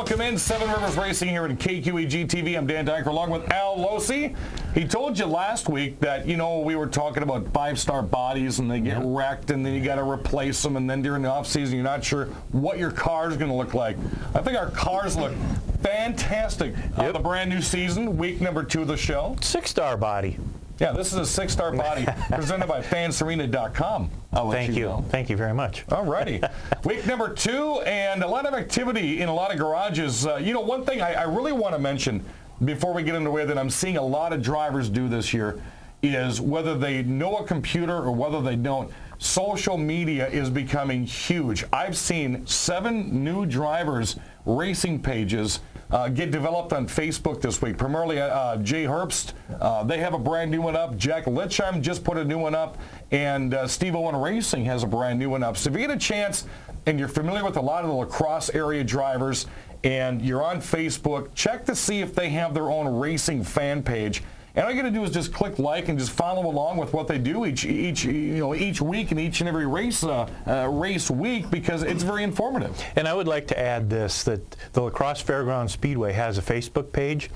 welcome in Seven Rivers Racing here in KQEG TV. I'm Dan Dyker along with Al Losi. He told you last week that, you know, we were talking about five-star bodies and they get wrecked and then you got to replace them, and then during the off-season you're not sure what your car is going to look like. I think our cars look fantastic on the brand new season, week number 2 of the show. 6-star body. Yeah, this is a 6-star body presented by fansarena.com. Thank you. Thank you very much. All righty. Week number 2 and a lot of activity in a lot of garages. You know, one thing I really want to mention before we get into the way that I'm seeing a lot of drivers do this year is whether they know a computer or whether they don't, social media is becoming huge. I've seen 7 new drivers racing pages get developed on Facebook this week, primarily Jay Herbst. They have a brand new one up. Jack Litchheim just put a new one up, and Steve Owen Racing has a brand new one up. So if you get a chance and you're familiar with a lot of the La Crosse area drivers and you're on Facebook, check to see if they have their own racing fan page. And all you got to do is just click like and just follow along with what they do each week and each and every race week, because it's very informative. And I would like to add this, that the La Crosse Fairgrounds Speedway has a Facebook page,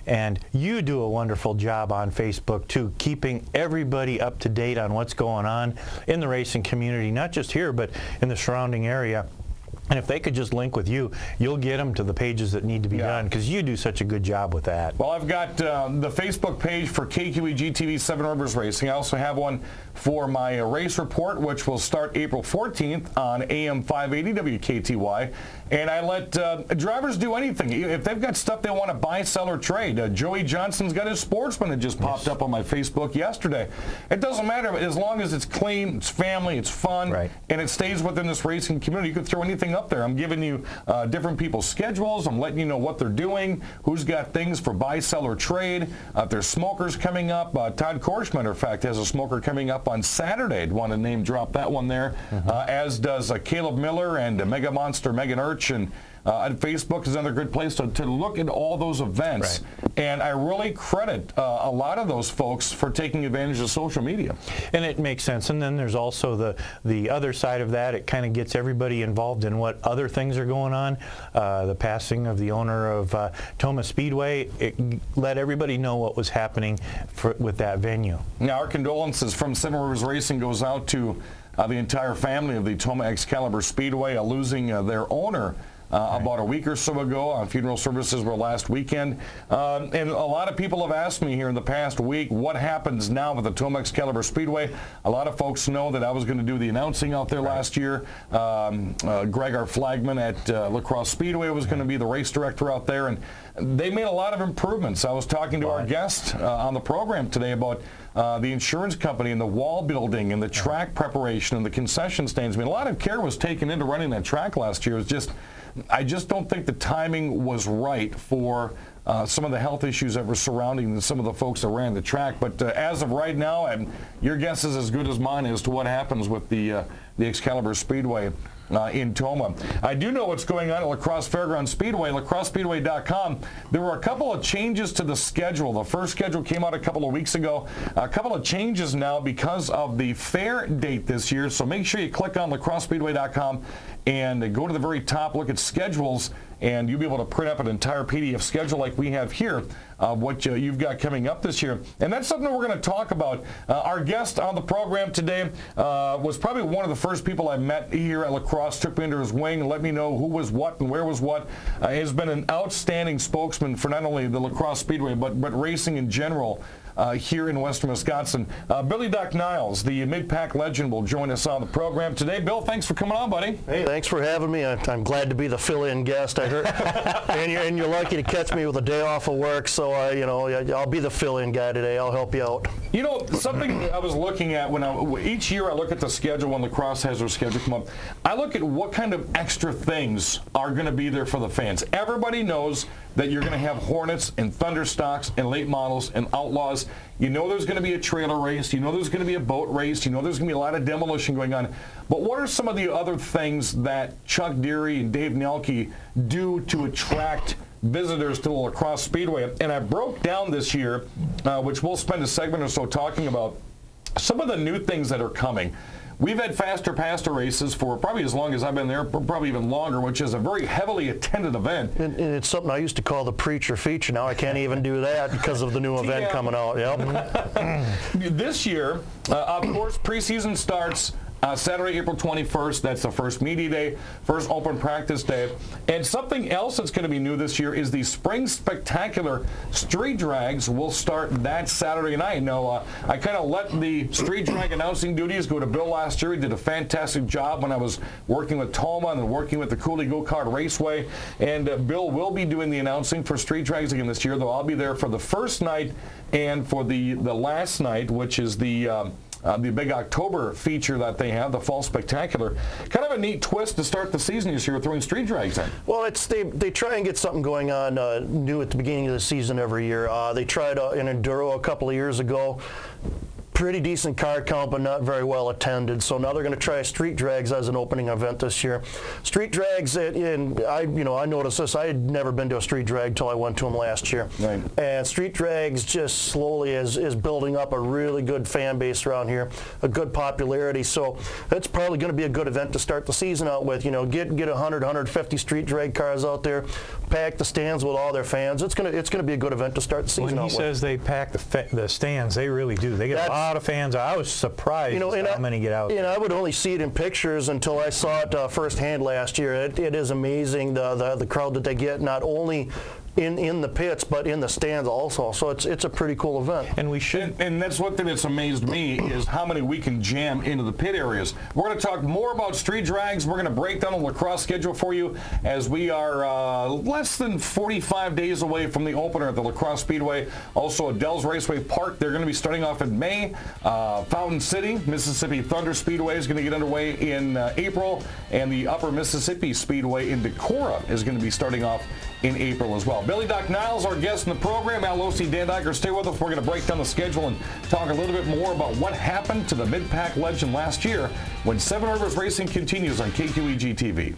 and you do a wonderful job on Facebook too, keeping everybody up to date on what's going on in the racing community, not just here but in the surrounding area. And if they could just link with you, you'll get them to the pages that need to be done, because you do such a good job with that. Well, I've got the Facebook page for KQEG TV 7 Rivers Racing. I also have one for my race report, which will start April 14th on AM 580 WKTY. And I let drivers do anything. If they've got stuff they want to buy, sell, or trade. Joey Johnson's got his Sportsman that just popped up on my Facebook yesterday. It doesn't matter, as long as it's clean, it's family, it's fun, and it stays within this racing community. You can throw anything up there. I'm giving you different people's schedules. I'm letting you know what they're doing, who's got things for buy, sell, or trade. If there's smokers coming up, Todd Korsch, matter of fact, has a smoker coming up on Saturday. I'd want to name drop that one there, as does Caleb Miller and Mega Monster Megan Urch. And Facebook is another good place to look at all those events. And I really credit a lot of those folks for taking advantage of social media. And it makes sense. And then there's also the other side of that. It kind of gets everybody involved in what other things are going on. The passing of the owner of Crosse Speedway, it let everybody know what was happening with that venue. Now, our condolences from Seven Rivers Racing goes out to the entire family of the Toma Excalibur Speedway, losing their owner about a week or so ago. Funeral services were last weekend. And a lot of people have asked me here in the past week, what happens now with the Toma Excalibur Speedway? A lot of folks know that I was going to do the announcing out there last year. Greg, our flagman at La Crosse Speedway, was going to be the race director out there, and they made a lot of improvements. I was talking to our guest on the program today about the insurance company and the wall building and the track preparation and the concession stands. I mean, a lot of care was taken into running that track last year. It was just, I just don't think the timing was right for some of the health issues that were surrounding some of the folks that ran the track. But as of right now, and your guess is as good as mine as to what happens with the Excalibur Speedway in Toma. I do know what's going on at La Crosse Fairgrounds Speedway, lacrossespeedway.com. There were a couple of changes to the schedule. The first schedule came out a couple of weeks ago. A couple of changes now because of the fair date this year. So make sure you click on lacrossespeedway.com and go to the very top, look at schedules, and you'll be able to print up an entire PDF schedule like we have here of what you've got coming up this year. And that's something we're going to talk about. Our guest on the program today was probably one of the first people I met here at La Crosse, took me under his wing and let me know who was what and where was what. Has been an outstanding spokesman for not only the La Crosse Speedway, but racing in general here in western Wisconsin. Billy Duck Niles, the mid-pack legend, will join us on the program today. Bill, thanks for coming on, buddy. Hey, thanks for having me. I'm glad to be the fill-in guest, I heard. and you're lucky to catch me with a day off of work, so I'll be the fill-in guy today. I'll help you out. You know, something I was looking at each year I look at the schedule when La Crosse has their schedule come up. I look at what kind of extra things are going to be there for the fans. Everybody knows that you're going to have Hornets and Thunderstocks and late models and Outlaws. You know there's going to be a trailer race. You know there's going to be a boat race. You know there's going to be a lot of demolition going on. But what are some of the other things that Chuck Deary and Dave Nelke do to attract visitors to the La Crosse Speedway? And I broke down this year, which we'll spend a segment or so talking about, some of the new things that are coming. we've had faster races for probably as long as I've been there, probably even longer, which is a very heavily attended event. And it's something I used to call the preacher feature. Now I can't even do that because of the new event coming out. Yep. This year, of course, preseason starts Saturday, April 21st. That's the first media day, first open practice day. And something else that's going to be new this year is the Spring Spectacular Street Drags will start that Saturday night. Now, I kind of let the street drag announcing duties go to Bill last year. He did a fantastic job when I was working with Toma and then working with the Cooley Go-Kart Raceway. And Bill will be doing the announcing for street drags again this year, though I'll be there for the first night and for the last night, which is the big October feature that they have, the Fall Spectacular. Kind of a neat twist to start the season this year, throwing street drags in. Well, they try and get something going on new at the beginning of the season every year. They tried an Enduro a couple of years ago. Pretty decent car count, but not very well attended. So now they're going to try street drags as an opening event this year. Street drags, and I noticed this. I had never been to a street drag until I went to them last year. Right. And street drags just slowly is building up a really good fan base around here, a good popularity. So it's probably going to be a good event to start the season out with. You know, get 100, 150 street drag cars out there, pack the stands with all their fans. It's going to be a good event to start the season out with. When he says they pack the stands, they really do. They get a lot of fans. I was surprised how many get out. And I would only see it in pictures until I saw it firsthand last year. It is amazing the crowd that they get, not only in the pits, but in the stands also. So it's a pretty cool event. And we should. And that's one thing that's amazed me is how many we can jam into the pit areas. We're going to talk more about street drags. We're going to break down the lacrosse schedule for you as we are less than 45 days away from the opener at the Crosse Speedway. Also at Dells Raceway Park. They're going to be starting off in May. Fountain City, Mississippi Thunder Speedway is going to get underway in April. And the Upper Mississippi Speedway in Decorah is going to be starting off in April as well. Billy Doc Niles, our guest in the program. Al Losi, Dan Dyker, stay with us. We're going to break down the schedule and talk a little bit more about what happened to the mid-pack legend last year when Seven Rivers Racing continues on KQEG TV.